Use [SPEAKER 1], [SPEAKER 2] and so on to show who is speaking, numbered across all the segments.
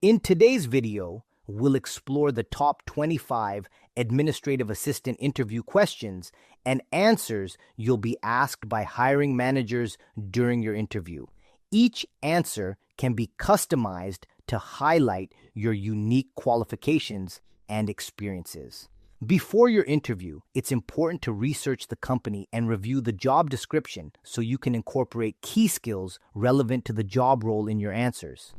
[SPEAKER 1] In today's video, we'll explore the top 25 administrative assistant interview questions and answers you'll be asked by hiring managers during your interview. Each answer can be customized to highlight your unique qualifications and experiences. Before your interview, it's important to research the company and review the job description so you can incorporate key skills relevant to the job role in your answers.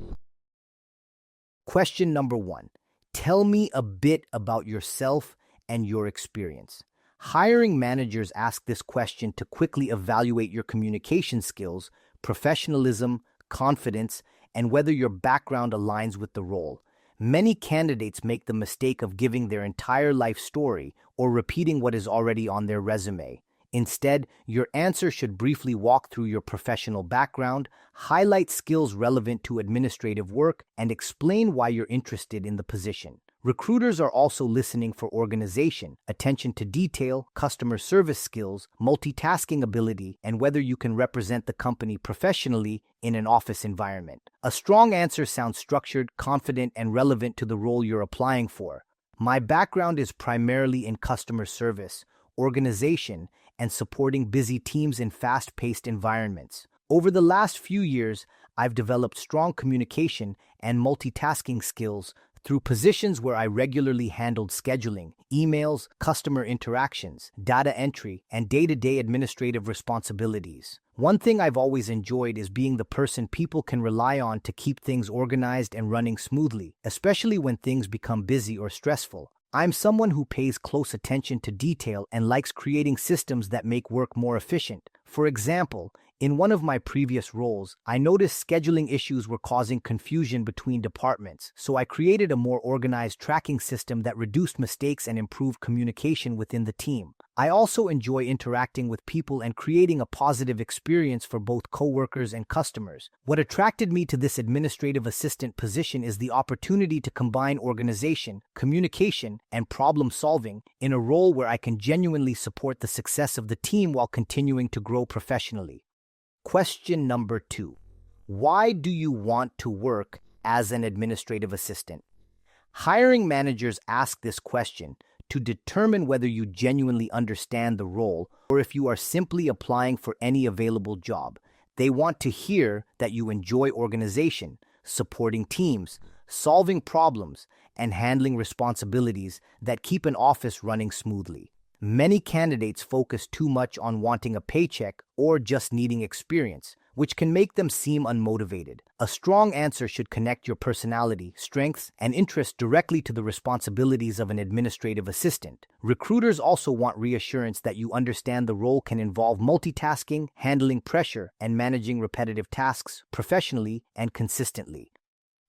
[SPEAKER 1] Question number 1. Tell me a bit about yourself and your experience. Hiring managers ask this question to quickly evaluate your communication skills, professionalism, confidence, and whether your background aligns with the role. Many candidates make the mistake of giving their entire life story or repeating what is already on their resume. Instead, your answer should briefly walk through your professional background, highlight skills relevant to administrative work, and explain why you're interested in the position. Recruiters are also listening for organization, attention to detail, customer service skills, multitasking ability, and whether you can represent the company professionally in an office environment. A strong answer sounds structured, confident, and relevant to the role you're applying for. My background is primarily in customer service, organization, and supporting busy teams in fast-paced environments. Over the last few years, I've developed strong communication and multitasking skills through positions where I regularly handled scheduling, emails, customer interactions, data entry, and day-to-day administrative responsibilities. One thing I've always enjoyed is being the person people can rely on to keep things organized and running smoothly, especially when things become busy or stressful. I'm someone who pays close attention to detail and likes creating systems that make work more efficient. For example, in one of my previous roles, I noticed scheduling issues were causing confusion between departments, so I created a more organized tracking system that reduced mistakes and improved communication within the team. I also enjoy interacting with people and creating a positive experience for both coworkers and customers. What attracted me to this administrative assistant position is the opportunity to combine organization, communication, and problem solving in a role where I can genuinely support the success of the team while continuing to grow professionally. Question number 2. Why do you want to work as an administrative assistant? Hiring managers ask this question to determine whether you genuinely understand the role or if you are simply applying for any available job. They want to hear that you enjoy organization, supporting teams, solving problems, and handling responsibilities that keep an office running smoothly. Many candidates focus too much on wanting a paycheck or just needing experience, which can make them seem unmotivated. A strong answer should connect your personality, strengths, and interests directly to the responsibilities of an administrative assistant. Recruiters also want reassurance that you understand the role can involve multitasking, handling pressure, and managing repetitive tasks professionally and consistently.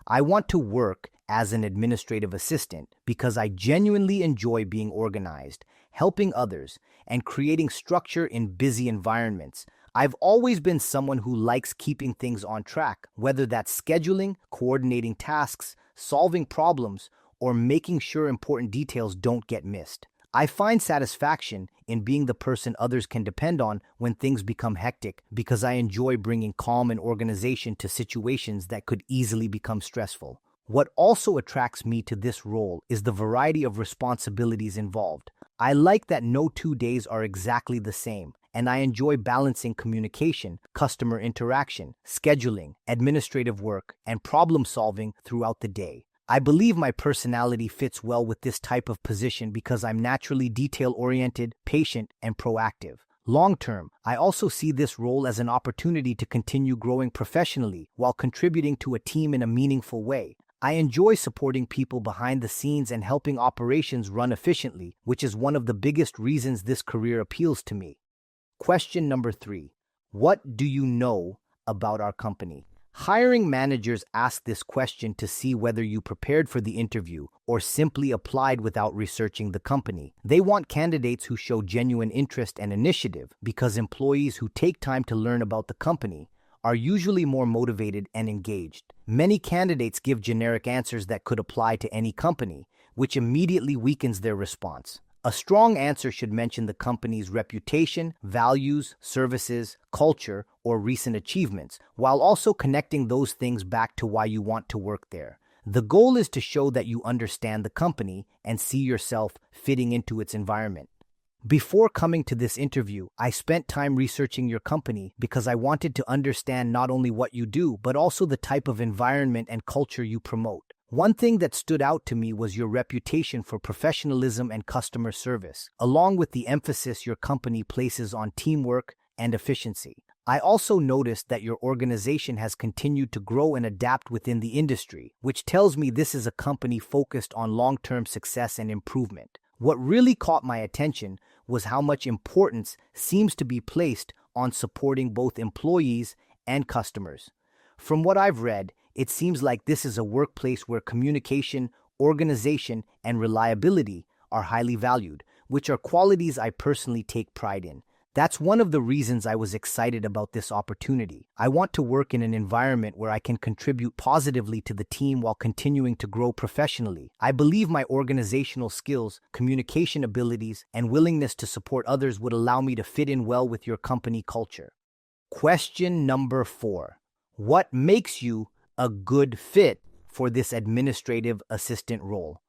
[SPEAKER 1] I want to work as an administrative assistant because I genuinely enjoy being organized, helping others, and creating structure in busy environments. I've always been someone who likes keeping things on track, whether that's scheduling, coordinating tasks, solving problems, or making sure important details don't get missed. I find satisfaction in being the person others can depend on when things become hectic because I enjoy bringing calm and organization to situations that could easily become stressful. What also attracts me to this role is the variety of responsibilities involved. I like that no 2 days are exactly the same, and I enjoy balancing communication, customer interaction, scheduling, administrative work, and problem solving throughout the day. I believe my personality fits well with this type of position because I'm naturally detail-oriented, patient, and proactive. Long-term, I also see this role as an opportunity to continue growing professionally while contributing to a team in a meaningful way. I enjoy supporting people behind the scenes and helping operations run efficiently, which is one of the biggest reasons this career appeals to me. Question number 3. What do you know about our company? Hiring managers ask this question to see whether you prepared for the interview or simply applied without researching the company. They want candidates who show genuine interest and initiative because employees who take time to learn about the company are usually more motivated and engaged. Many candidates give generic answers that could apply to any company, which immediately weakens their response. A strong answer should mention the company's reputation, values, services, culture, or recent achievements, while also connecting those things back to why you want to work there. The goal is to show that you understand the company and see yourself fitting into its environment. Before coming to this interview, I spent time researching your company because I wanted to understand not only what you do, but also the type of environment and culture you promote. One thing that stood out to me was your reputation for professionalism and customer service, along with the emphasis your company places on teamwork and efficiency. I also noticed that your organization has continued to grow and adapt within the industry, which tells me this is a company focused on long-term success and improvement. What really caught my attention was how much importance seems to be placed on supporting both employees and customers. From what I've read, it seems like this is a workplace where communication, organization, and reliability are highly valued, which are qualities I personally take pride in. That's one of the reasons I was excited about this opportunity. I want to work in an environment where I can contribute positively to the team while continuing to grow professionally. I believe my organizational skills, communication abilities, and willingness to support others would allow me to fit in well with your company culture. Question number 4. What makes you a good fit for this administrative assistant role?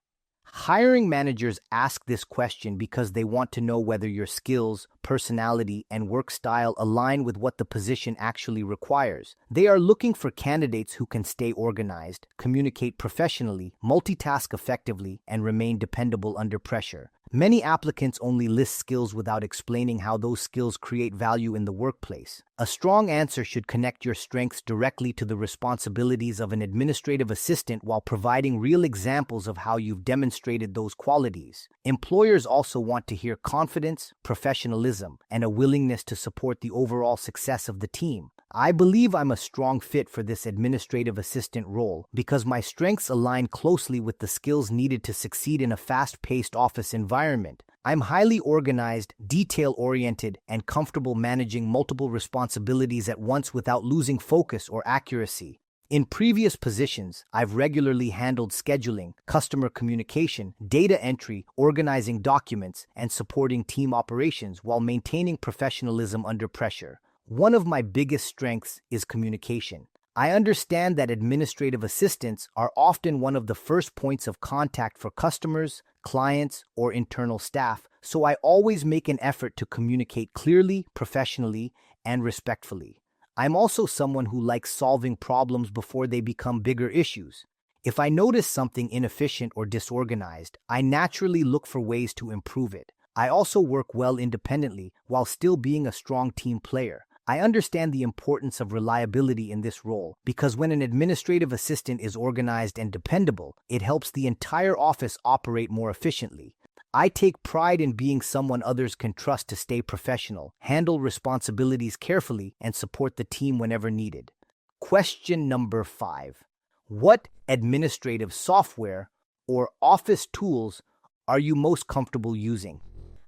[SPEAKER 1] Hiring managers ask this question because they want to know whether your skills, personality, and work style align with what the position actually requires. They are looking for candidates who can stay organized, communicate professionally, multitask effectively, and remain dependable under pressure. Many applicants only list skills without explaining how those skills create value in the workplace. A strong answer should connect your strengths directly to the responsibilities of an administrative assistant while providing real examples of how you've demonstrated those qualities. Employers also want to hear confidence, professionalism, and a willingness to support the overall success of the team. I believe I'm a strong fit for this administrative assistant role because my strengths align closely with the skills needed to succeed in a fast-paced office environment. I'm highly organized, detail-oriented, and comfortable managing multiple responsibilities at once without losing focus or accuracy. In previous positions, I've regularly handled scheduling, customer communication, data entry, organizing documents, and supporting team operations while maintaining professionalism under pressure. One of my biggest strengths is communication. I understand that administrative assistants are often one of the first points of contact for customers, clients, or internal staff, so I always make an effort to communicate clearly, professionally, and respectfully. I'm also someone who likes solving problems before they become bigger issues. If I notice something inefficient or disorganized, I naturally look for ways to improve it. I also work well independently while still being a strong team player. I understand the importance of reliability in this role because when an administrative assistant is organized and dependable, it helps the entire office operate more efficiently. I take pride in being someone others can trust to stay professional, handle responsibilities carefully, and support the team whenever needed. Question number 5. What administrative software or office tools are you most comfortable using?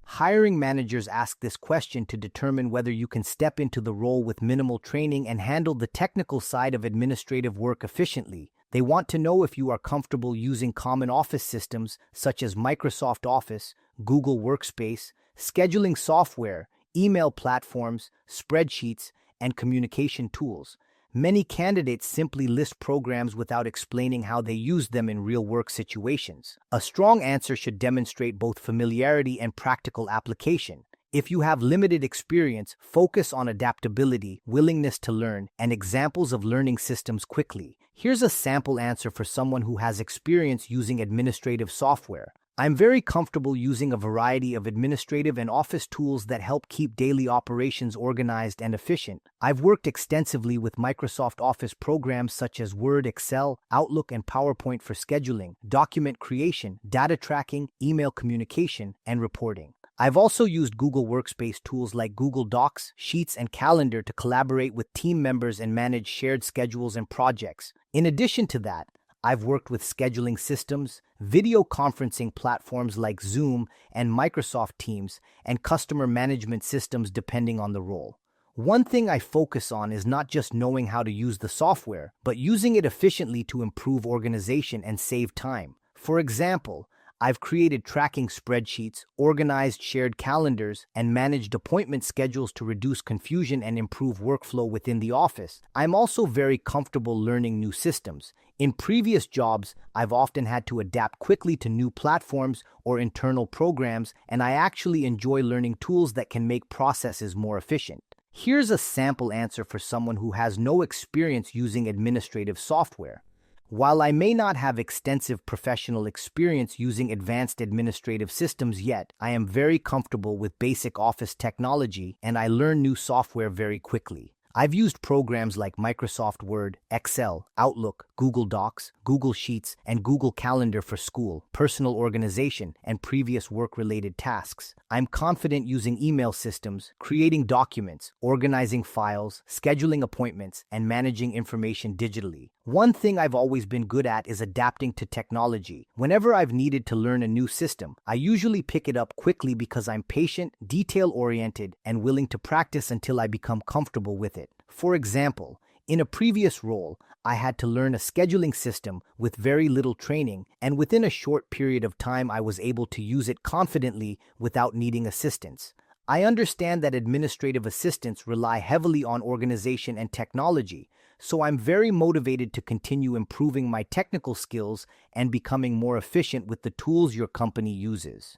[SPEAKER 1] Hiring managers ask this question to determine whether you can step into the role with minimal training and handle the technical side of administrative work efficiently. They want to know if you are comfortable using common office systems such as Microsoft Office, Google Workspace, scheduling software, email platforms, spreadsheets, and communication tools. Many candidates simply list programs without explaining how they use them in real-work situations. A strong answer should demonstrate both familiarity and practical application. If you have limited experience, focus on adaptability, willingness to learn, and examples of learning systems quickly. Here's a sample answer for someone who has experience using administrative software. I'm very comfortable using a variety of administrative and office tools that help keep daily operations organized and efficient. I've worked extensively with Microsoft Office programs such as Word, Excel, Outlook, and PowerPoint for scheduling, document creation, data tracking, email communication, and reporting. I've also used Google Workspace tools like Google Docs, Sheets, and Calendar to collaborate with team members and manage shared schedules and projects. In addition to that, I've worked with scheduling systems, video conferencing platforms like Zoom and Microsoft Teams, and customer management systems depending on the role. One thing I focus on is not just knowing how to use the software, but using it efficiently to improve organization and save time. For example, I've created tracking spreadsheets, organized shared calendars, and managed appointment schedules to reduce confusion and improve workflow within the office. I'm also very comfortable learning new systems. In previous jobs, I've often had to adapt quickly to new platforms or internal programs, and I actually enjoy learning tools that can make processes more efficient. Here's a sample answer for someone who has no experience using administrative software. While I may not have extensive professional experience using advanced administrative systems yet, I am very comfortable with basic office technology and I learn new software very quickly. I've used programs like Microsoft Word, Excel, Outlook, Google Docs, Google Sheets, and Google Calendar for school, personal organization, and previous work-related tasks. I'm confident using email systems, creating documents, organizing files, scheduling appointments, and managing information digitally. One thing I've always been good at is adapting to technology. Whenever I've needed to learn a new system, I usually pick it up quickly because I'm patient, detail-oriented, and willing to practice until I become comfortable with it. For example, in a previous role, I had to learn a scheduling system with very little training, and within a short period of time I was able to use it confidently without needing assistance. I understand that administrative assistants rely heavily on organization and technology, so I'm very motivated to continue improving my technical skills and becoming more efficient with the tools your company uses.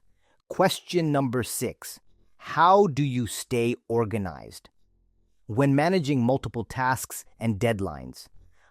[SPEAKER 1] Question number 6. How do you stay organized? When managing multiple tasks and deadlines,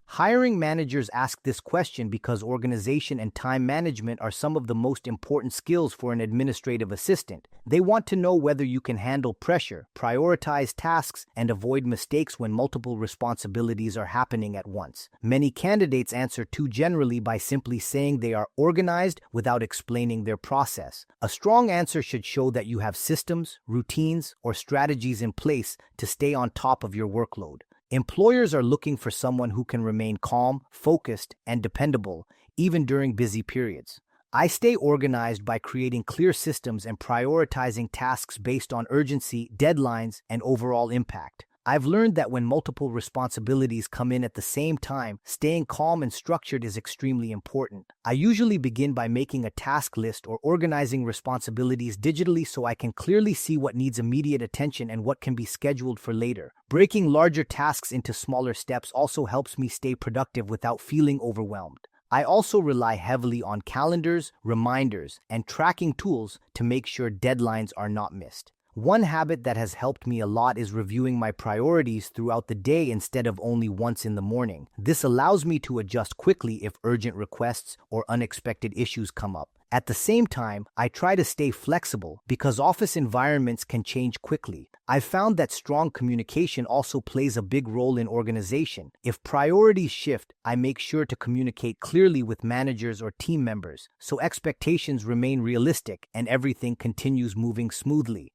[SPEAKER 1] hiring managers ask this question because organization and time management are some of the most important skills for an administrative assistant. They want to know whether you can handle pressure, prioritize tasks, and avoid mistakes when multiple responsibilities are happening at once. Many candidates answer too generally by simply saying they are organized without explaining their process. A strong answer should show that you have systems, routines, or strategies in place to stay on top of your workload. Employers are looking for someone who can remain calm, focused, and dependable, even during busy periods. I stay organized by creating clear systems and prioritizing tasks based on urgency, deadlines, and overall impact. I've learned that when multiple responsibilities come in at the same time, staying calm and structured is extremely important. I usually begin by making a task list or organizing responsibilities digitally so I can clearly see what needs immediate attention and what can be scheduled for later. Breaking larger tasks into smaller steps also helps me stay productive without feeling overwhelmed. I also rely heavily on calendars, reminders, and tracking tools to make sure deadlines are not missed. One habit that has helped me a lot is reviewing my priorities throughout the day instead of only once in the morning. This allows me to adjust quickly if urgent requests or unexpected issues come up. At the same time, I try to stay flexible because office environments can change quickly. I've found that strong communication also plays a big role in organization. If priorities shift, I make sure to communicate clearly with managers or team members so expectations remain realistic and everything continues moving smoothly.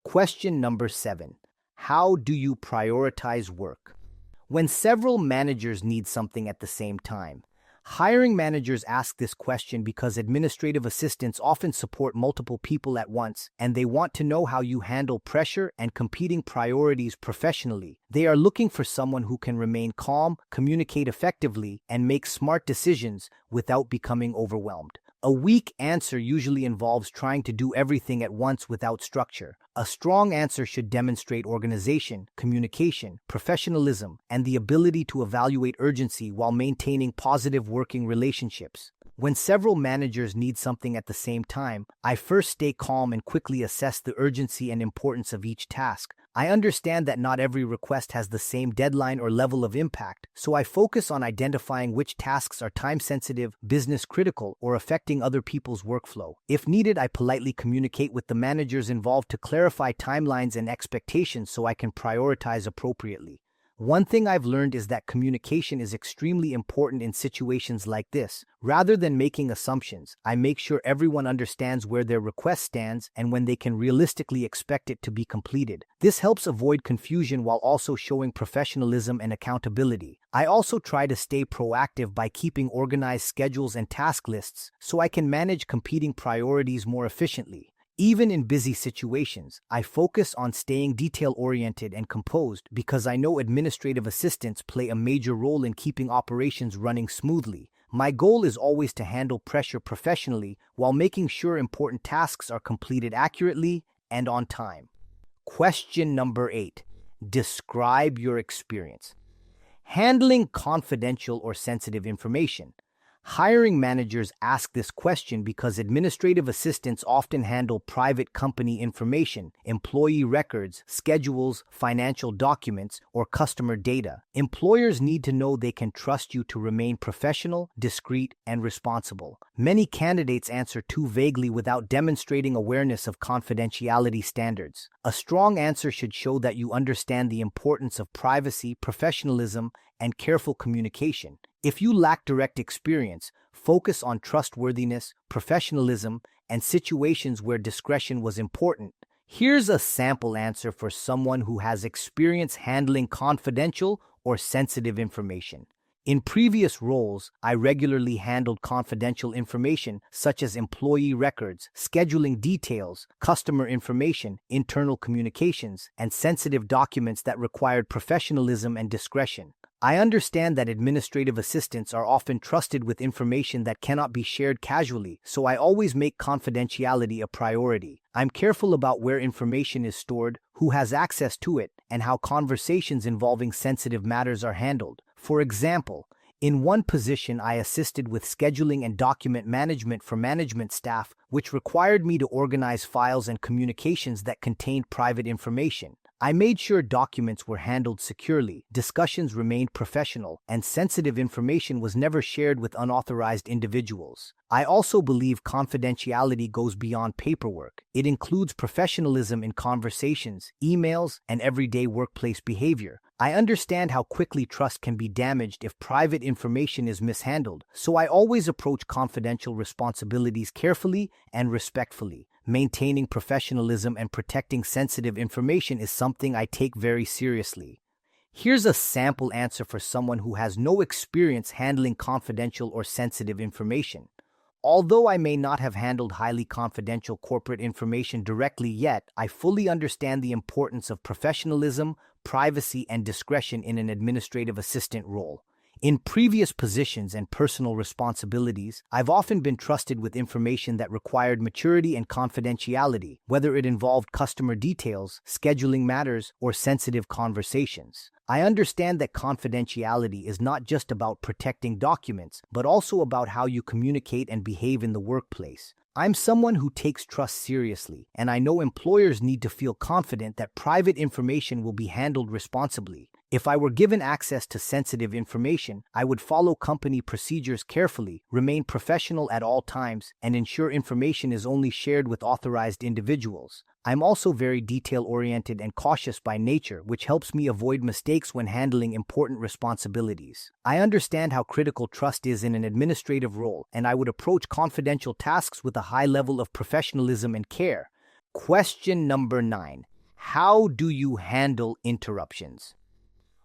[SPEAKER 1] Question number 7. How do you prioritize work? When several managers need something at the same time, hiring managers ask this question because administrative assistants often support multiple people at once, and they want to know how you handle pressure and competing priorities professionally. They are looking for someone who can remain calm, communicate effectively, and make smart decisions without becoming overwhelmed. A weak answer usually involves trying to do everything at once without structure. A strong answer should demonstrate organization, communication, professionalism, and the ability to evaluate urgency while maintaining positive working relationships. When several managers need something at the same time, I first stay calm and quickly assess the urgency and importance of each task. I understand that not every request has the same deadline or level of impact, so I focus on identifying which tasks are time-sensitive, business-critical, or affecting other people's workflow. If needed, I politely communicate with the managers involved to clarify timelines and expectations so I can prioritize appropriately. One thing I've learned is that communication is extremely important in situations like this. Rather than making assumptions, I make sure everyone understands where their request stands and when they can realistically expect it to be completed. This helps avoid confusion while also showing professionalism and accountability. I also try to stay proactive by keeping organized schedules and task lists so I can manage competing priorities more efficiently. Even in busy situations, I focus on staying detail-oriented and composed because I know administrative assistants play a major role in keeping operations running smoothly. My goal is always to handle pressure professionally while making sure important tasks are completed accurately and on time. Question number 8. Describe your experience. Handling confidential or sensitive information. Hiring managers ask this question because administrative assistants often handle private company information, employee records, schedules, financial documents, or customer data. Employers need to know they can trust you to remain professional, discreet, and responsible. Many candidates answer too vaguely without demonstrating awareness of confidentiality standards. A strong answer should show that you understand the importance of privacy, professionalism, and careful communication. If you lack direct experience, focus on trustworthiness, professionalism, and situations where discretion was important. Here's a sample answer for someone who has experience handling confidential or sensitive information. In previous roles, I regularly handled confidential information such as employee records, scheduling details, customer information, internal communications, and sensitive documents that required professionalism and discretion. I understand that administrative assistants are often trusted with information that cannot be shared casually, so I always make confidentiality a priority. I'm careful about where information is stored, who has access to it, and how conversations involving sensitive matters are handled. For example, in one position I assisted with scheduling and document management for management staff, which required me to organize files and communications that contained private information. I made sure documents were handled securely, discussions remained professional, and sensitive information was never shared with unauthorized individuals. I also believe confidentiality goes beyond paperwork. It includes professionalism in conversations, emails, and everyday workplace behavior. I understand how quickly trust can be damaged if private information is mishandled, so I always approach confidential responsibilities carefully and respectfully. Maintaining professionalism and protecting sensitive information is something I take very seriously. Here's a sample answer for someone who has no experience handling confidential or sensitive information. Although I may not have handled highly confidential corporate information directly yet, I fully understand the importance of professionalism, privacy, and discretion in an administrative assistant role. In previous positions and personal responsibilities, I've often been trusted with information that required maturity and confidentiality, whether it involved customer details, scheduling matters, or sensitive conversations. I understand that confidentiality is not just about protecting documents, but also about how you communicate and behave in the workplace. I'm someone who takes trust seriously, and I know employers need to feel confident that private information will be handled responsibly. If I were given access to sensitive information, I would follow company procedures carefully, remain professional at all times, and ensure information is only shared with authorized individuals. I'm also very detail-oriented and cautious by nature, which helps me avoid mistakes when handling important responsibilities. I understand how critical trust is in an administrative role, and I would approach confidential tasks with a high level of professionalism and care. Question number 9. How do you handle interruptions?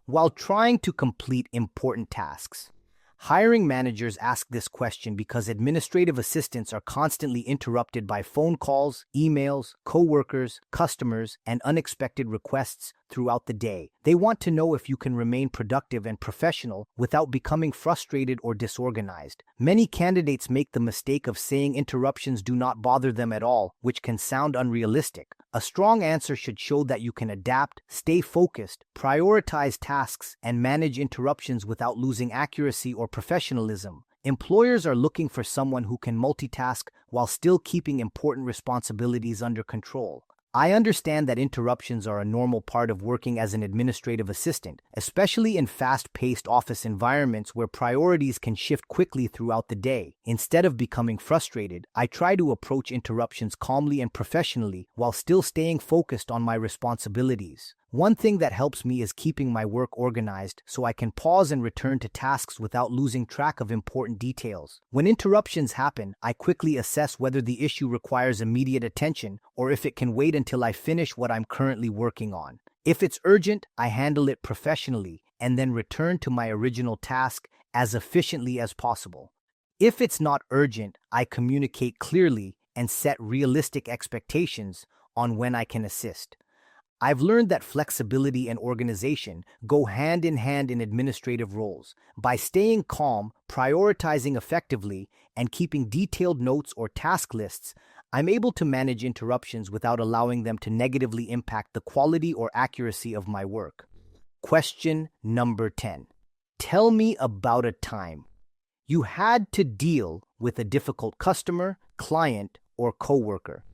[SPEAKER 1] While trying to complete important tasks, hiring managers ask this question because administrative assistants are constantly interrupted by phone calls, emails, coworkers, customers, and unexpected requests throughout the day. They want to know if you can remain productive and professional without becoming frustrated or disorganized. Many candidates make the mistake of saying interruptions do not bother them at all, which can sound unrealistic. A strong answer should show that you can adapt, stay focused, prioritize tasks, and manage interruptions without losing accuracy or professionalism. Employers are looking for someone who can multitask while still keeping important responsibilities under control. I understand that interruptions are a normal part of working as an administrative assistant, especially in fast-paced office environments where priorities can shift quickly throughout the day. Instead of becoming frustrated, I try to approach interruptions calmly and professionally while still staying focused on my responsibilities. One thing that helps me is keeping my work organized so I can pause and return to tasks without losing track of important details. When interruptions happen, I quickly assess whether the issue requires immediate attention or if it can wait until I finish what I'm currently working on. If it's urgent, I handle it professionally and then return to my original task as efficiently as possible. If it's not urgent, I communicate clearly and set realistic expectations on when I can assist. I've learned that flexibility and organization go hand in administrative roles. By staying calm, prioritizing effectively, and keeping detailed notes or task lists, I'm able to manage interruptions without allowing them to negatively impact the quality or accuracy of my work. Question number 10. Tell me about a time you had to deal with a difficult customer, client, or coworker.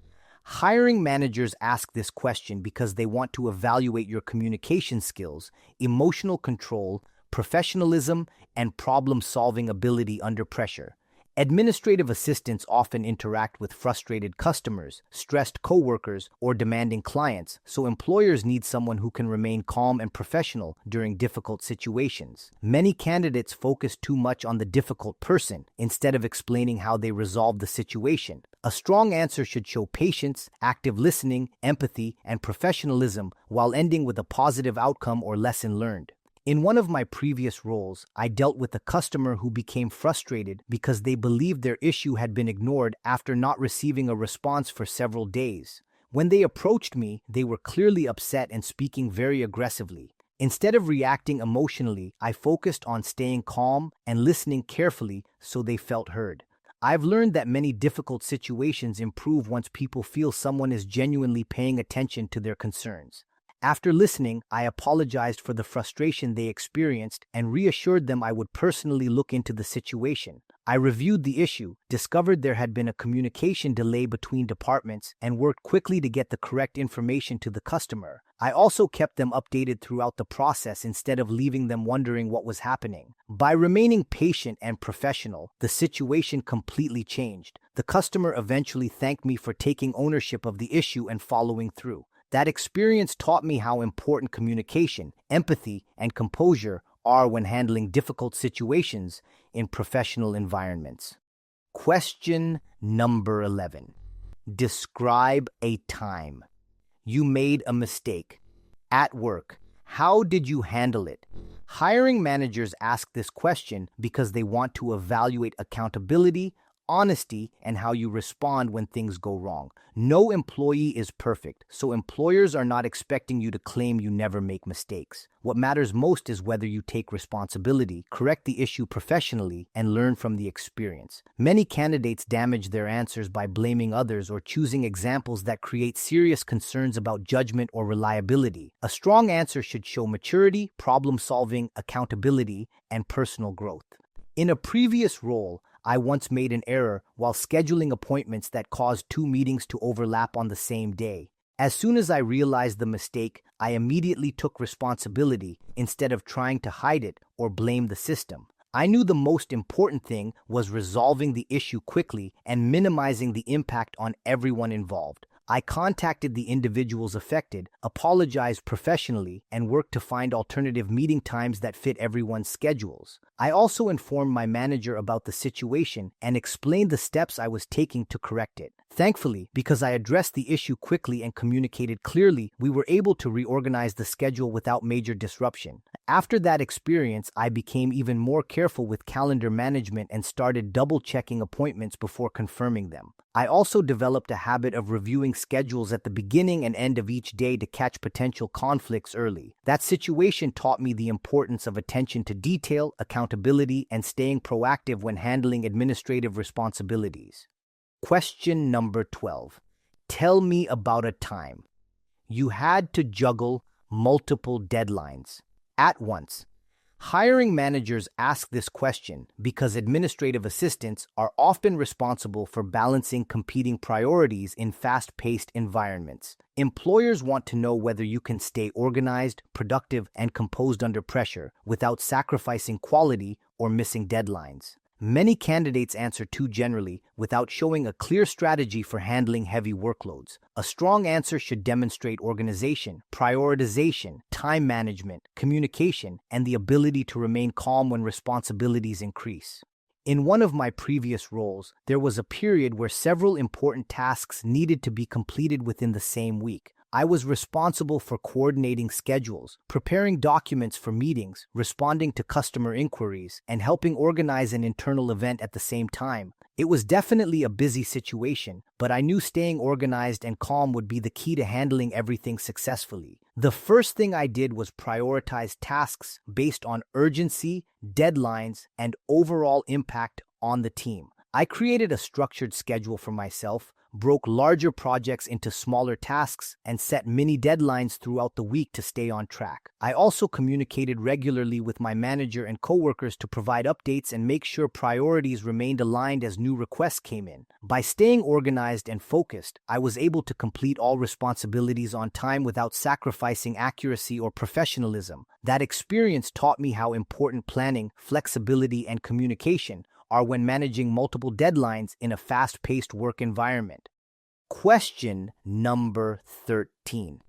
[SPEAKER 1] Hiring managers ask this question because they want to evaluate your communication skills, emotional control, professionalism, and problem-solving ability under pressure. Administrative assistants often interact with frustrated customers, stressed coworkers, or demanding clients, so employers need someone who can remain calm and professional during difficult situations. Many candidates focus too much on the difficult person instead of explaining how they resolve the situation. A strong answer should show patience, active listening, empathy, and professionalism while ending with a positive outcome or lesson learned. In one of my previous roles, I dealt with a customer who became frustrated because they believed their issue had been ignored after not receiving a response for several days. When they approached me, they were clearly upset and speaking very aggressively. Instead of reacting emotionally, I focused on staying calm and listening carefully so they felt heard. I've learned that many difficult situations improve once people feel someone is genuinely paying attention to their concerns. After listening, I apologized for the frustration they experienced and reassured them I would personally look into the situation. I reviewed the issue, discovered there had been a communication delay between departments, and worked quickly to get the correct information to the customer. I also kept them updated throughout the process instead of leaving them wondering what was happening. By remaining patient and professional, the situation completely changed. The customer eventually thanked me for taking ownership of the issue and following through. That experience taught me how important communication, empathy, and composure are when handling difficult situations in professional environments. Question number 11. Describe a time you made a mistake at work. How did you handle it? Hiring managers ask this question because they want to evaluate accountability, honesty, and how you respond when things go wrong. No employee is perfect, so employers are not expecting you to claim you never make mistakes. What matters most is whether you take responsibility, correct the issue professionally, and learn from the experience. Many candidates damage their answers by blaming others or choosing examples that create serious concerns about judgment or reliability. A strong answer should show maturity, problem-solving, accountability, and personal growth. In a previous role, I once made an error while scheduling appointments that caused 2 meetings to overlap on the same day. As soon as I realized the mistake, I immediately took responsibility instead of trying to hide it or blame the system. I knew the most important thing was resolving the issue quickly and minimizing the impact on everyone involved. I contacted the individuals affected, apologized professionally, and worked to find alternative meeting times that fit everyone's schedules. I also informed my manager about the situation and explained the steps I was taking to correct it. Thankfully, because I addressed the issue quickly and communicated clearly, we were able to reorganize the schedule without major disruption. After that experience, I became even more careful with calendar management and started double-checking appointments before confirming them. I also developed a habit of reviewing schedules at the beginning and end of each day to catch potential conflicts early. That situation taught me the importance of attention to detail, accountability, and staying proactive when handling administrative responsibilities. Question number 12. Tell me about a time you had to juggle multiple deadlines at once. Hiring managers ask this question because administrative assistants are often responsible for balancing competing priorities in fast-paced environments. Employers want to know whether you can stay organized, productive, and composed under pressure without sacrificing quality or missing deadlines. Many candidates answer too generally without showing a clear strategy for handling heavy workloads. A strong answer should demonstrate organization, prioritization, time management, communication, and the ability to remain calm when responsibilities increase. In one of my previous roles, there was a period where several important tasks needed to be completed within the same week. I was responsible for coordinating schedules, preparing documents for meetings, responding to customer inquiries, and helping organize an internal event at the same time. It was definitely a busy situation, but I knew staying organized and calm would be the key to handling everything successfully. The first thing I did was prioritize tasks based on urgency, deadlines, and overall impact on the team. I created a structured schedule for myself, broke larger projects into smaller tasks, and set mini deadlines throughout the week to stay on track. I also communicated regularly with my manager and coworkers to provide updates and make sure priorities remained aligned as new requests came in. By staying organized and focused, I was able to complete all responsibilities on time without sacrificing accuracy or professionalism. That experience taught me how important planning, flexibility, and communication are when managing multiple deadlines in a fast-paced work environment. Question number 13.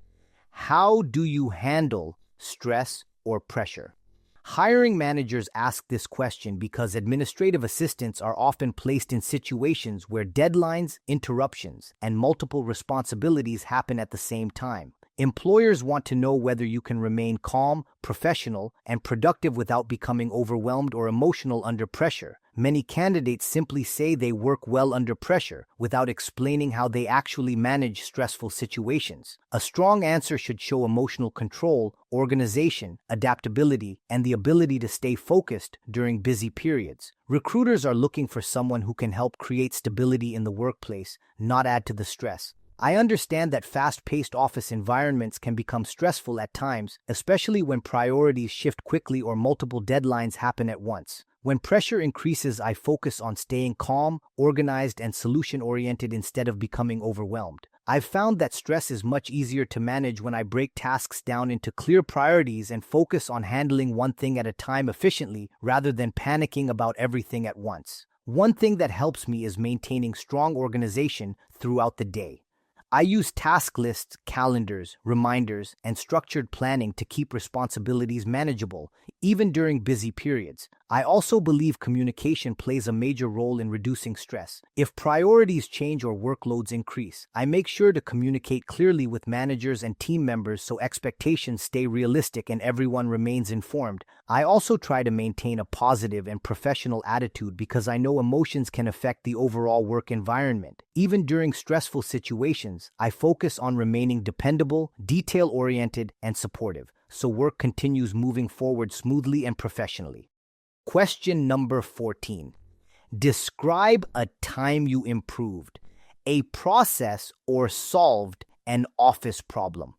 [SPEAKER 1] How do you handle stress or pressure? Hiring managers ask this question because administrative assistants are often placed in situations where deadlines, interruptions, and multiple responsibilities happen at the same time. Employers want to know whether you can remain calm, professional, and productive without becoming overwhelmed or emotional under pressure. Many candidates simply say they work well under pressure without explaining how they actually manage stressful situations. A strong answer should show emotional control, organization, adaptability, and the ability to stay focused during busy periods. Recruiters are looking for someone who can help create stability in the workplace, not add to the stress. I understand that fast-paced office environments can become stressful at times, especially when priorities shift quickly or multiple deadlines happen at once. When pressure increases, I focus on staying calm, organized, and solution-oriented instead of becoming overwhelmed. I've found that stress is much easier to manage when I break tasks down into clear priorities and focus on handling one thing at a time efficiently rather than panicking about everything at once. One thing that helps me is maintaining strong organization throughout the day. I use task lists, calendars, reminders, and structured planning to keep responsibilities manageable, even during busy periods. I also believe communication plays a major role in reducing stress. If priorities change or workloads increase, I make sure to communicate clearly with managers and team members so expectations stay realistic and everyone remains informed. I also try to maintain a positive and professional attitude because I know emotions can affect the overall work environment. Even during stressful situations, I focus on remaining dependable, detail-oriented, and supportive, so work continues moving forward smoothly and professionally. Question number 14. Describe a time you improved, a process, or solved an office problem.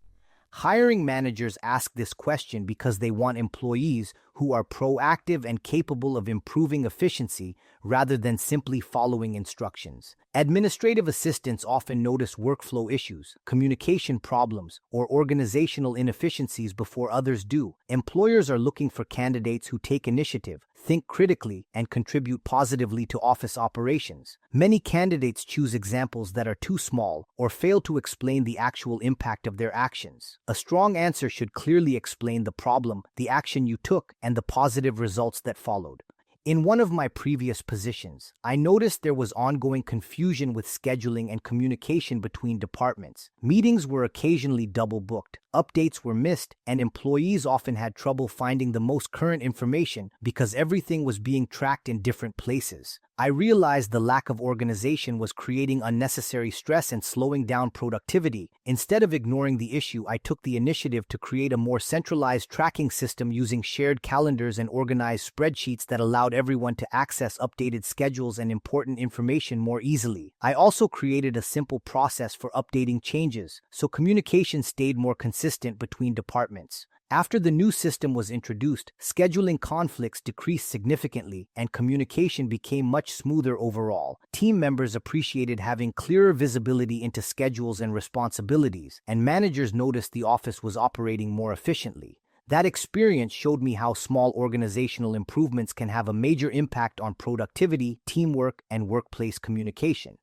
[SPEAKER 1] Hiring managers ask this question because they want employees who are proactive and capable of improving efficiency rather than simply following instructions. Administrative assistants often notice workflow issues, communication problems, or organizational inefficiencies before others do. Employers are looking for candidates who take initiative, think critically, and contribute positively to office operations. Many candidates choose examples that are too small or fail to explain the actual impact of their actions. A strong answer should clearly explain the problem, the action you took, and the positive results that followed. In one of my previous positions, I noticed there was ongoing confusion with scheduling and communication between departments. Meetings were occasionally double-booked, updates were missed, and employees often had trouble finding the most current information because everything was being tracked in different places. I realized the lack of organization was creating unnecessary stress and slowing down productivity. Instead of ignoring the issue, I took the initiative to create a more centralized tracking system using shared calendars and organized spreadsheets that allowed everyone to access updated schedules and important information more easily. I also created a simple process for updating changes, so communication stayed more consistent between departments. After the new system was introduced, scheduling conflicts decreased significantly and communication became much smoother overall. Team members appreciated having clearer visibility into schedules and responsibilities, and managers noticed the office was operating more efficiently. That experience showed me how small organizational improvements can have a major impact on productivity, teamwork, and workplace communication.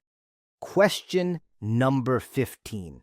[SPEAKER 1] Question number 15.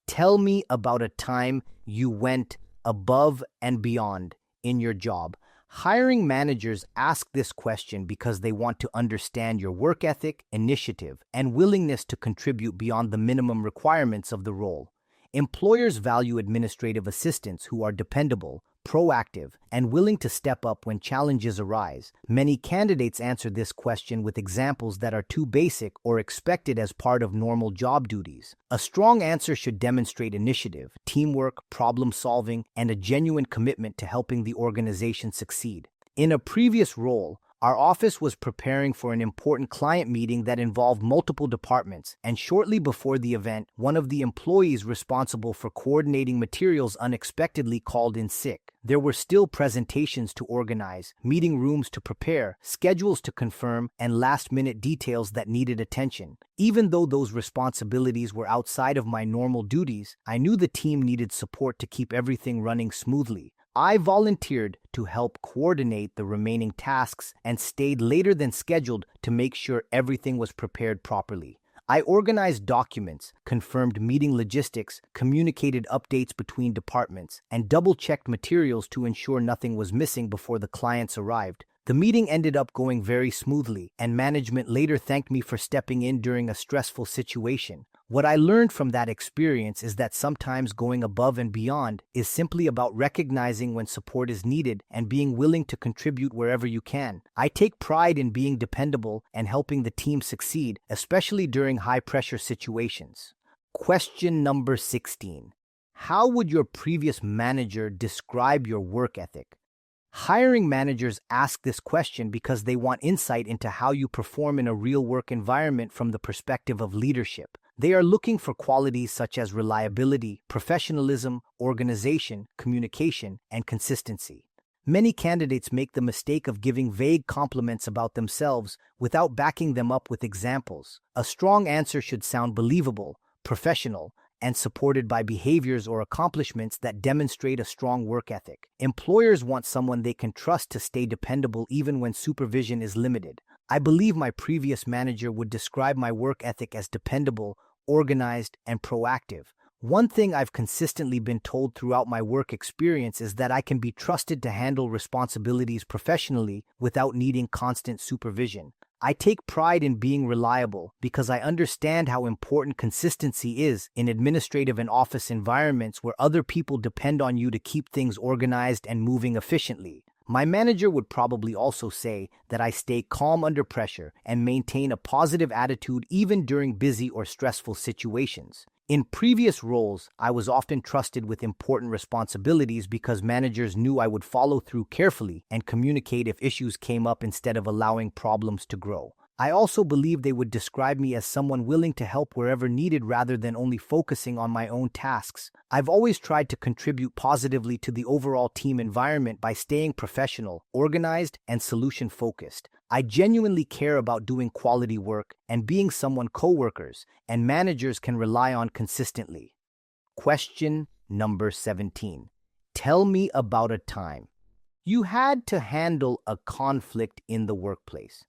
[SPEAKER 1] Tell me about a time you went above and beyond in your job. Hiring managers ask this question because they want to understand your work ethic, initiative, and willingness to contribute beyond the minimum requirements of the role. Employers value administrative assistants who are dependable, proactive, and willing to step up when challenges arise? Many candidates answer this question with examples that are too basic or expected as part of normal job duties. A strong answer should demonstrate initiative, teamwork, problem solving, and a genuine commitment to helping the organization succeed. In a previous role, our office was preparing for an important client meeting that involved multiple departments, and shortly before the event, one of the employees responsible for coordinating materials unexpectedly called in sick. There were still presentations to organize, meeting rooms to prepare, schedules to confirm, and last-minute details that needed attention. Even though those responsibilities were outside of my normal duties, I knew the team needed support to keep everything running smoothly. I volunteered to help coordinate the remaining tasks and stayed later than scheduled to make sure everything was prepared properly. I organized documents, confirmed meeting logistics, communicated updates between departments, and double-checked materials to ensure nothing was missing before the clients arrived. The meeting ended up going very smoothly, and management later thanked me for stepping in during a stressful situation. What I learned from that experience is that sometimes going above and beyond is simply about recognizing when support is needed and being willing to contribute wherever you can. I take pride in being dependable and helping the team succeed, especially during high-pressure situations. Question number 16. How would your previous manager describe your work ethic? Hiring managers ask this question because they want insight into how you perform in a real work environment from the perspective of leadership. They are looking for qualities such as reliability, professionalism, organization, communication, and consistency. Many candidates make the mistake of giving vague compliments about themselves without backing them up with examples. A strong answer should sound believable, professional, and supported by behaviors or accomplishments that demonstrate a strong work ethic. Employers want someone they can trust to stay dependable even when supervision is limited. I believe my previous manager would describe my work ethic as dependable, organized, and proactive. One thing I've consistently been told throughout my work experience is that I can be trusted to handle responsibilities professionally without needing constant supervision. I take pride in being reliable because I understand how important consistency is in administrative and office environments where other people depend on you to keep things organized and moving efficiently. My manager would probably also say that I stay calm under pressure and maintain a positive attitude even during busy or stressful situations. In previous roles, I was often trusted with important responsibilities because managers knew I would follow through carefully and communicate if issues came up instead of allowing problems to grow. I also believe they would describe me as someone willing to help wherever needed rather than only focusing on my own tasks. I've always tried to contribute positively to the overall team environment by staying professional, organized, and solution-focused. I genuinely care about doing quality work and being someone coworkers and managers can rely on consistently. Question number 17. Tell me about a time you had to handle a conflict in the workplace.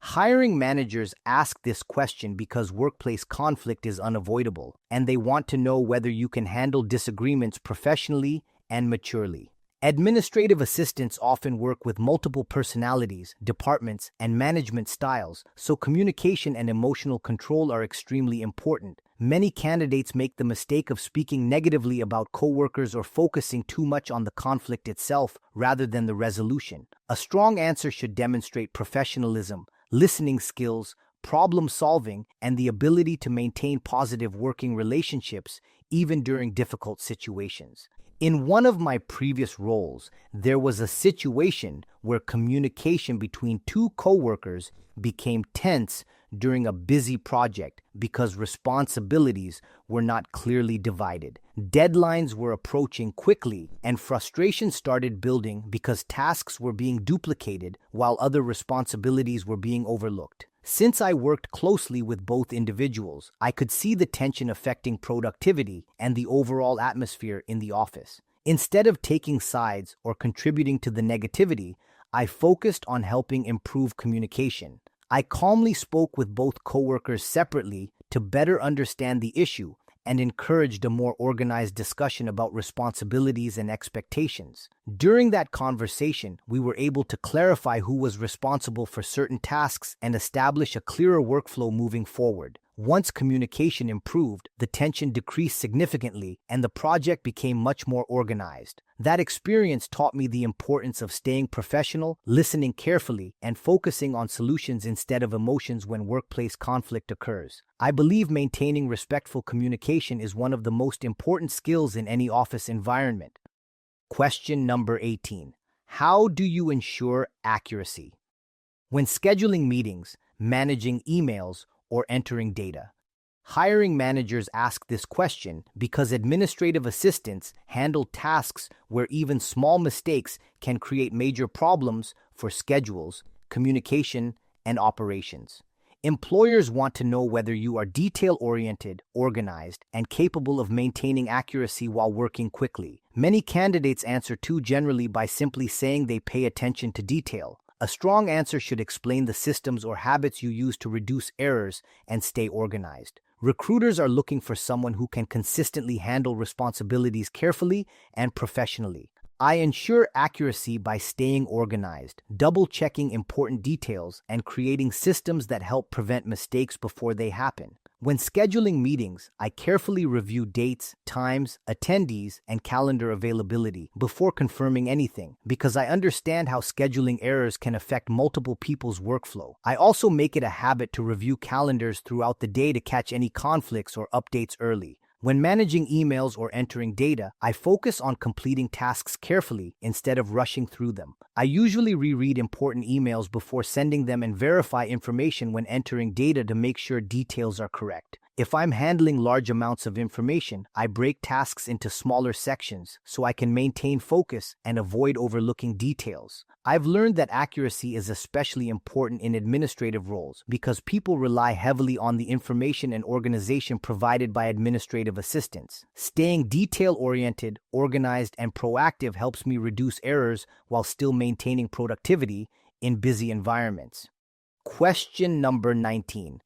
[SPEAKER 1] Hiring managers ask this question because workplace conflict is unavoidable, and they want to know whether you can handle disagreements professionally and maturely. Administrative assistants often work with multiple personalities, departments, and management styles, so communication and emotional control are extremely important. Many candidates make the mistake of speaking negatively about coworkers or focusing too much on the conflict itself rather than the resolution. A strong answer should demonstrate professionalism, listening skills, problem solving, and the ability to maintain positive working relationships even during difficult situations. In one of my previous roles, there was a situation where communication between two coworkers became tense during a busy project because responsibilities were not clearly divided. Deadlines were approaching quickly, and frustration started building because tasks were being duplicated while other responsibilities were being overlooked. Since I worked closely with both individuals, I could see the tension affecting productivity and the overall atmosphere in the office. Instead of taking sides or contributing to the negativity, I focused on helping improve communication. I calmly spoke with both coworkers separately to better understand the issue and encouraged a more organized discussion about responsibilities and expectations. During that conversation, we were able to clarify who was responsible for certain tasks and establish a clearer workflow moving forward. Once communication improved, the tension decreased significantly and the project became much more organized. That experience taught me the importance of staying professional, listening carefully, and focusing on solutions instead of emotions when workplace conflict occurs. I believe maintaining respectful communication is one of the most important skills in any office environment. Question number 18. How do you ensure accuracy? When scheduling meetings, managing emails, or entering data, hiring managers ask this question because administrative assistants handle tasks where even small mistakes can create major problems for schedules, communication, and operations. Employers want to know whether you are detail-oriented, organized, and capable of maintaining accuracy while working quickly. Many candidates answer too generally by simply saying they pay attention to detail. A strong answer should explain the systems or habits you use to reduce errors and stay organized. Recruiters are looking for someone who can consistently handle responsibilities carefully and professionally. I ensure accuracy by staying organized, double-checking important details, and creating systems that help prevent mistakes before they happen. When scheduling meetings, I carefully review dates, times, attendees, and calendar availability before confirming anything, because I understand how scheduling errors can affect multiple people's workflow. I also make it a habit to review calendars throughout the day to catch any conflicts or updates early. When managing emails or entering data, I focus on completing tasks carefully instead of rushing through them. I usually reread important emails before sending them and verify information when entering data to make sure details are correct. If I'm handling large amounts of information, I break tasks into smaller sections so I can maintain focus and avoid overlooking details. I've learned that accuracy is especially important in administrative roles because people rely heavily on the information and organization provided by administrative assistants. Staying detail-oriented, organized, and proactive helps me reduce errors while still maintaining productivity in busy environments. Question number 19.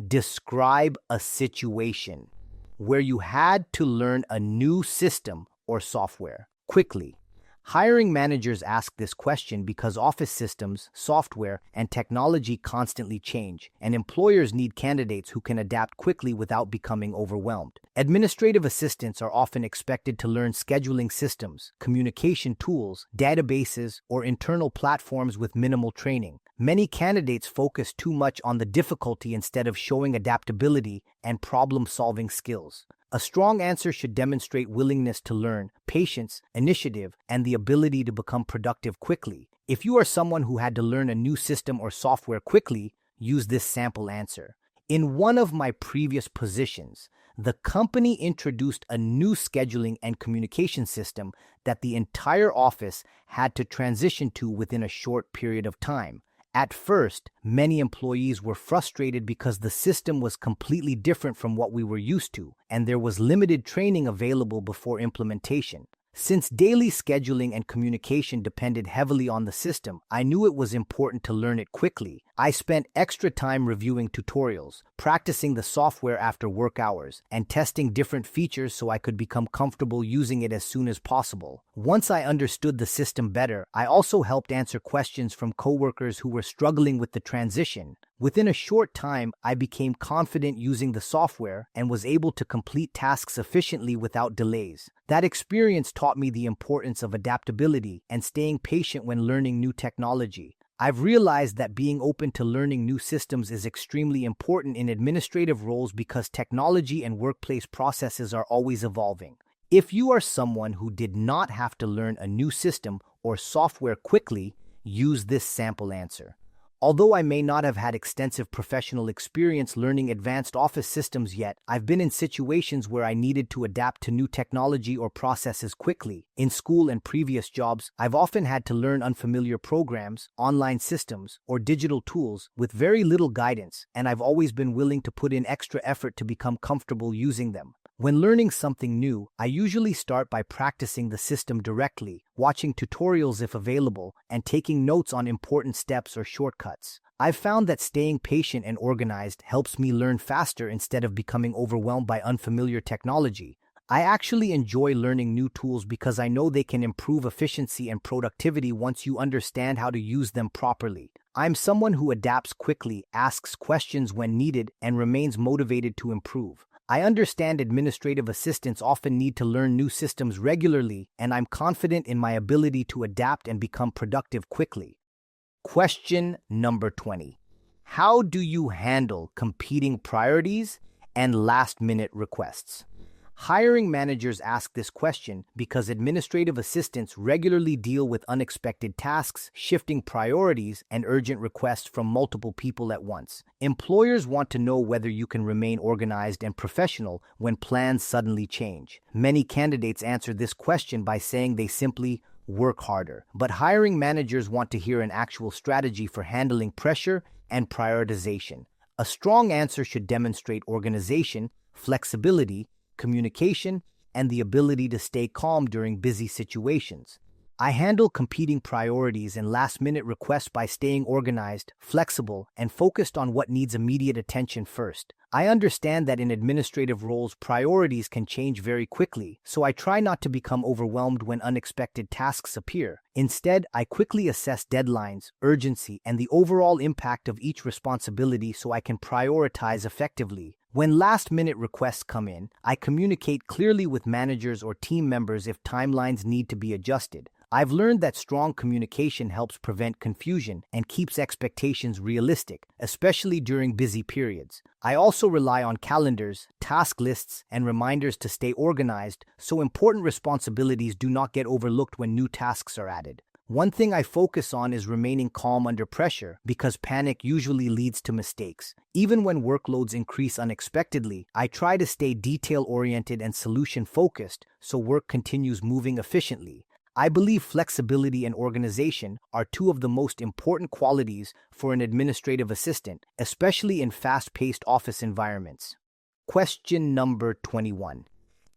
[SPEAKER 1] Describe a situation where you had to learn a new system or software quickly. Hiring managers ask this question because office systems, software, and technology constantly change, and employers need candidates who can adapt quickly without becoming overwhelmed. Administrative assistants are often expected to learn scheduling systems, communication tools, databases, or internal platforms with minimal training. Many candidates focus too much on the difficulty instead of showing adaptability and problem-solving skills. A strong answer should demonstrate willingness to learn, patience, initiative, and the ability to become productive quickly. If you are someone who had to learn a new system or software quickly, use this sample answer. In one of my previous positions, the company introduced a new scheduling and communication system that the entire office had to transition to within a short period of time. At first, many employees were frustrated because the system was completely different from what we were used to, and there was limited training available before implementation. Since daily scheduling and communication depended heavily on the system, I knew it was important to learn it quickly. I spent extra time reviewing tutorials, practicing the software after work hours, and testing different features so I could become comfortable using it as soon as possible. Once I understood the system better, I also helped answer questions from coworkers who were struggling with the transition. Within a short time, I became confident using the software and was able to complete tasks efficiently without delays. That experience taught me the importance of adaptability and staying patient when learning new technology. I've realized that being open to learning new systems is extremely important in administrative roles because technology and workplace processes are always evolving. If you are someone who did not have to learn a new system or software quickly, use this sample answer. Although I may not have had extensive professional experience learning advanced office systems yet, I've been in situations where I needed to adapt to new technology or processes quickly. In school and previous jobs, I've often had to learn unfamiliar programs, online systems, or digital tools with very little guidance, and I've always been willing to put in extra effort to become comfortable using them. When learning something new, I usually start by practicing the system directly, watching tutorials if available, and taking notes on important steps or shortcuts. I've found that staying patient and organized helps me learn faster instead of becoming overwhelmed by unfamiliar technology. I actually enjoy learning new tools because I know they can improve efficiency and productivity once you understand how to use them properly. I'm someone who adapts quickly, asks questions when needed, and remains motivated to improve. I understand administrative assistants often need to learn new systems regularly, and I'm confident in my ability to adapt and become productive quickly. Question number 20. How do you handle competing priorities and last-minute requests? Hiring managers ask this question because administrative assistants regularly deal with unexpected tasks, shifting priorities, and urgent requests from multiple people at once. Employers want to know whether you can remain organized and professional when plans suddenly change. Many candidates answer this question by saying they simply work harder. But hiring managers want to hear an actual strategy for handling pressure and prioritization. A strong answer should demonstrate organization, flexibility, communication, and the ability to stay calm during busy situations. I handle competing priorities and last-minute requests by staying organized, flexible, and focused on what needs immediate attention first. I understand that in administrative roles, priorities can change very quickly, so I try not to become overwhelmed when unexpected tasks appear. Instead, I quickly assess deadlines, urgency, and the overall impact of each responsibility so I can prioritize effectively. When last-minute requests come in, I communicate clearly with managers or team members if timelines need to be adjusted. I've learned that strong communication helps prevent confusion and keeps expectations realistic, especially during busy periods. I also rely on calendars, task lists, and reminders to stay organized so important responsibilities do not get overlooked when new tasks are added. One thing I focus on is remaining calm under pressure because panic usually leads to mistakes. Even when workloads increase unexpectedly, I try to stay detail-oriented and solution-focused so work continues moving efficiently. I believe flexibility and organization are two of the most important qualities for an administrative assistant, especially in fast-paced office environments. Question number 21.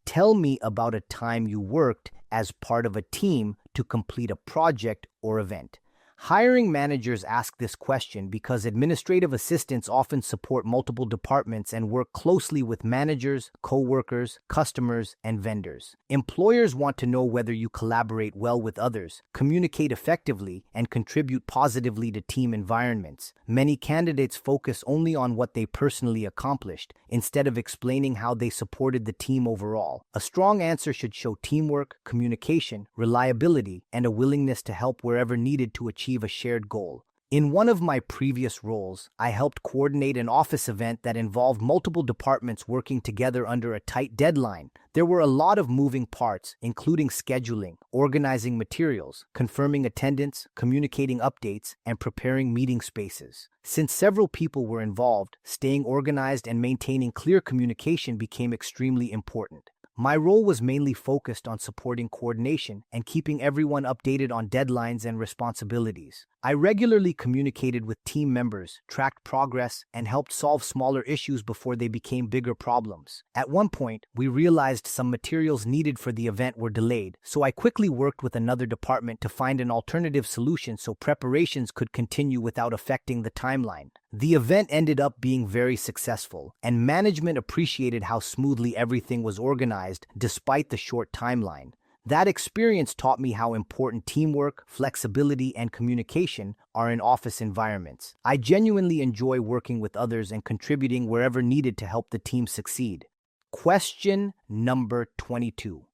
[SPEAKER 1] Tell me about a time you worked as part of a team to complete a project or event. Hiring managers ask this question because administrative assistants often support multiple departments and work closely with managers, co-workers, customers, and vendors. Employers want to know whether you collaborate well with others, communicate effectively, and contribute positively to team environments. Many candidates focus only on what they personally accomplished, instead of explaining how they supported the team overall. A strong answer should show teamwork, communication, reliability, and a willingness to help wherever needed to achieve a shared goal. In one of my previous roles, I helped coordinate an office event that involved multiple departments working together under a tight deadline. There were a lot of moving parts, including scheduling, organizing materials, confirming attendance, communicating updates, and preparing meeting spaces. Since several people were involved, staying organized and maintaining clear communication became extremely important. My role was mainly focused on supporting coordination and keeping everyone updated on deadlines and responsibilities. I regularly communicated with team members, tracked progress, and helped solve smaller issues before they became bigger problems. At one point, we realized some materials needed for the event were delayed, so I quickly worked with another department to find an alternative solution so preparations could continue without affecting the timeline. The event ended up being very successful, and management appreciated how smoothly everything was organized despite the short timeline. That experience taught me how important teamwork, flexibility, and communication are in office environments. I genuinely enjoy working with others and contributing wherever needed to help the team succeed. Question number 22.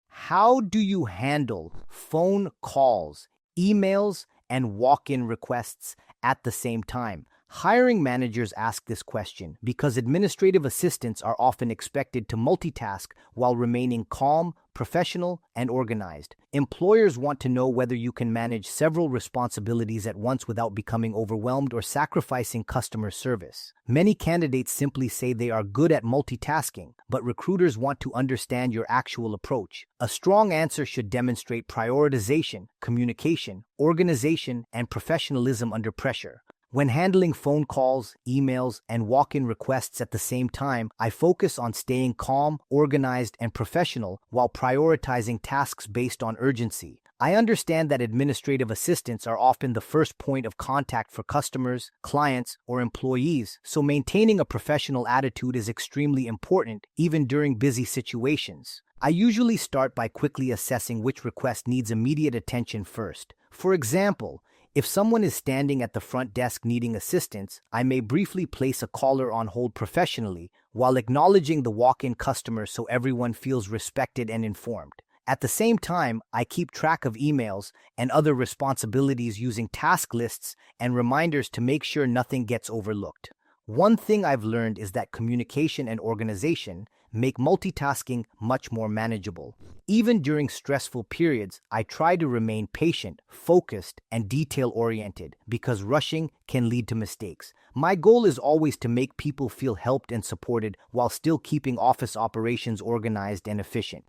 [SPEAKER 1] How do you handle phone calls, emails, and walk-in requests at the same time? Hiring managers ask this question because administrative assistants are often expected to multitask while remaining calm, professional, and organized. Employers want to know whether you can manage several responsibilities at once without becoming overwhelmed or sacrificing customer service. Many candidates simply say they are good at multitasking, but recruiters want to understand your actual approach. A strong answer should demonstrate prioritization, communication, organization, and professionalism under pressure. When handling phone calls, emails, and walk-in requests at the same time, I focus on staying calm, organized, and professional while prioritizing tasks based on urgency. I understand that administrative assistants are often the first point of contact for customers, clients, or employees, so maintaining a professional attitude is extremely important, even during busy situations. I usually start by quickly assessing which request needs immediate attention first. For example, if someone is standing at the front desk needing assistance, I may briefly place a caller on hold professionally while acknowledging the walk-in customer so everyone feels respected and informed. At the same time, I keep track of emails and other responsibilities using task lists and reminders to make sure nothing gets overlooked. One thing I've learned is that communication and organization make multitasking much more manageable. Even during stressful periods, I try to remain patient, focused, and detail-oriented because rushing can lead to mistakes. My goal is always to make people feel helped and supported while still keeping office operations organized and efficient.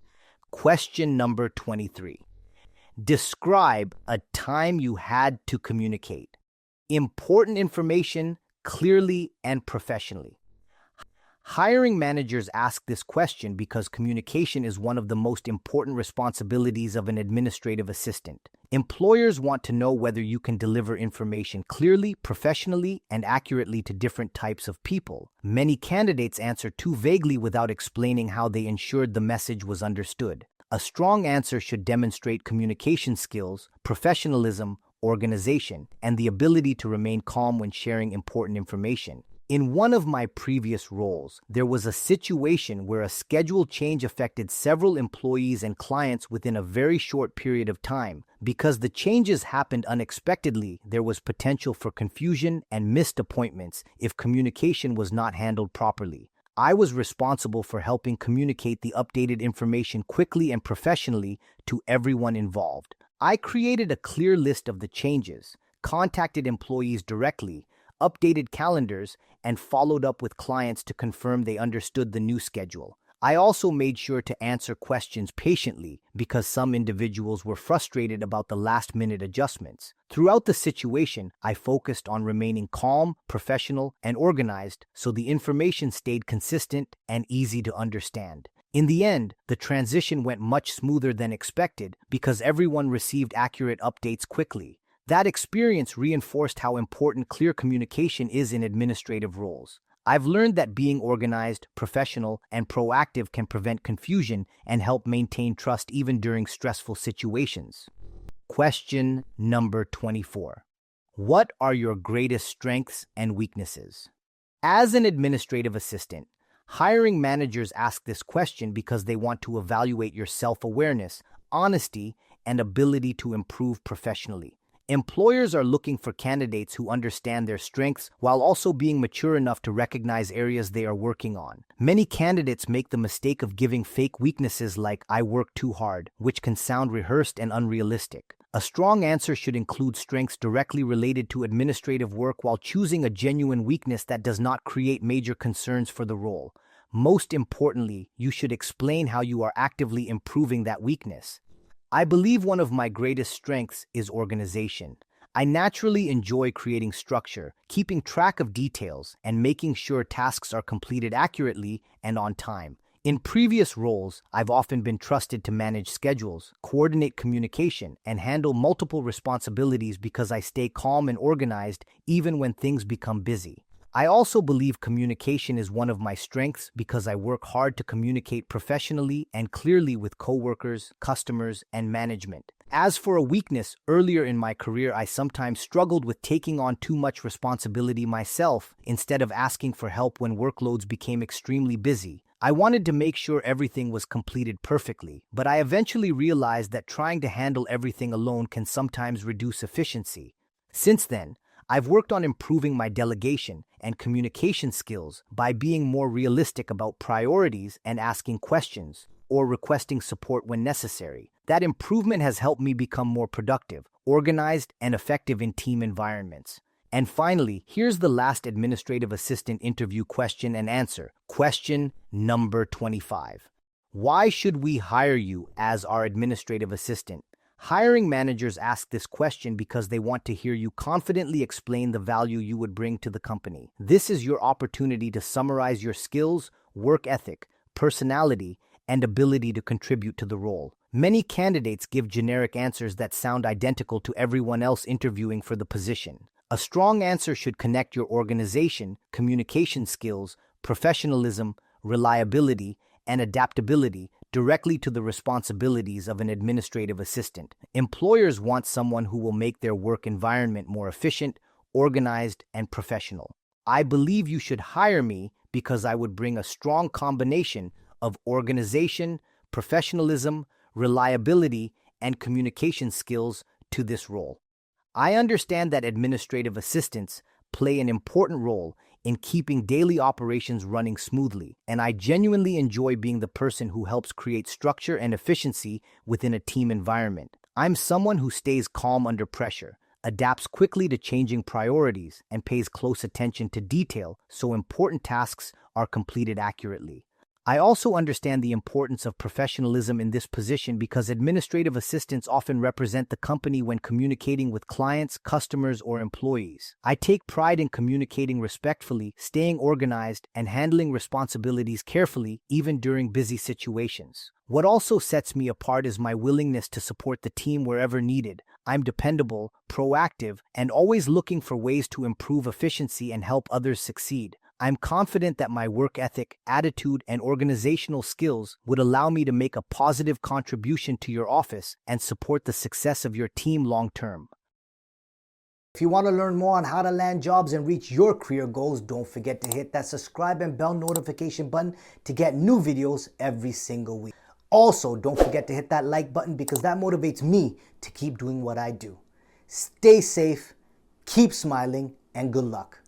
[SPEAKER 1] Question number 23. Describe a time you had to communicate important information clearly and professionally. Hiring managers ask this question because communication is one of the most important responsibilities of an administrative assistant. Employers want to know whether you can deliver information clearly, professionally, and accurately to different types of people. Many candidates answer too vaguely without explaining how they ensured the message was understood. A strong answer should demonstrate communication skills, professionalism, organization, and the ability to remain calm when sharing important information. In one of my previous roles, there was a situation where a schedule change affected several employees and clients within a very short period of time. Because the changes happened unexpectedly, there was potential for confusion and missed appointments if communication was not handled properly. I was responsible for helping communicate the updated information quickly and professionally to everyone involved. I created a clear list of the changes, contacted employees directly, updated calendars, and followed up with clients to confirm they understood the new schedule. I also made sure to answer questions patiently because some individuals were frustrated about the last-minute adjustments. Throughout the situation, I focused on remaining calm, professional, and organized so the information stayed consistent and easy to understand. In the end, the transition went much smoother than expected because everyone received accurate updates quickly. That experience reinforced how important clear communication is in administrative roles. I've learned that being organized, professional, and proactive can prevent confusion and help maintain trust even during stressful situations. Question number 24. What are your greatest strengths and weaknesses? As an administrative assistant, hiring managers ask this question because they want to evaluate your self-awareness, honesty, and ability to improve professionally. Employers are looking for candidates who understand their strengths while also being mature enough to recognize areas they are working on. Many candidates make the mistake of giving fake weaknesses like "I work too hard," which can sound rehearsed and unrealistic. A strong answer should include strengths directly related to administrative work while choosing a genuine weakness that does not create major concerns for the role. Most importantly, you should explain how you are actively improving that weakness. I believe one of my greatest strengths is organization. I naturally enjoy creating structure, keeping track of details, and making sure tasks are completed accurately and on time. In previous roles, I've often been trusted to manage schedules, coordinate communication, and handle multiple responsibilities because I stay calm and organized even when things become busy. I also believe communication is one of my strengths because I work hard to communicate professionally and clearly with coworkers, customers, and management. As for a weakness, earlier in my career I sometimes struggled with taking on too much responsibility myself instead of asking for help when workloads became extremely busy. I wanted to make sure everything was completed perfectly, but I eventually realized that trying to handle everything alone can sometimes reduce efficiency. Since then, I've worked on improving my delegation and communication skills by being more realistic about priorities and asking questions or requesting support when necessary. That improvement has helped me become more productive, organized, and effective in team environments. And finally, here's the last administrative assistant interview question and answer. Question number 25. Why should we hire you as our administrative assistant? Hiring managers ask this question because they want to hear you confidently explain the value you would bring to the company. This is your opportunity to summarize your skills, work ethic, personality, and ability to contribute to the role. Many candidates give generic answers that sound identical to everyone else interviewing for the position. A strong answer should connect your organization, communication skills, professionalism, reliability, and adaptability directly to the responsibilities of an administrative assistant. Employers want someone who will make their work environment more efficient, organized, and professional. I believe you should hire me because I would bring a strong combination of organization, professionalism, reliability, and communication skills to this role. I understand that administrative assistants play an important role in keeping daily operations running smoothly, and I genuinely enjoy being the person who helps create structure and efficiency within a team environment. I'm someone who stays calm under pressure, adapts quickly to changing priorities, and pays close attention to detail so important tasks are completed accurately. I also understand the importance of professionalism in this position because administrative assistants often represent the company when communicating with clients, customers, or employees. I take pride in communicating respectfully, staying organized, and handling responsibilities carefully, even during busy situations. What also sets me apart is my willingness to support the team wherever needed. I'm dependable, proactive, and always looking for ways to improve efficiency and help others succeed. I'm confident that my work ethic, attitude, and organizational skills would allow me to make a positive contribution to your office and support the success of your team long term. If you want to learn more on how to land jobs and reach your career goals, don't forget to hit that subscribe and bell notification button to get new videos every single week. Also, don't forget to hit that like button because that motivates me to keep doing what I do. Stay safe, keep smiling, and good luck.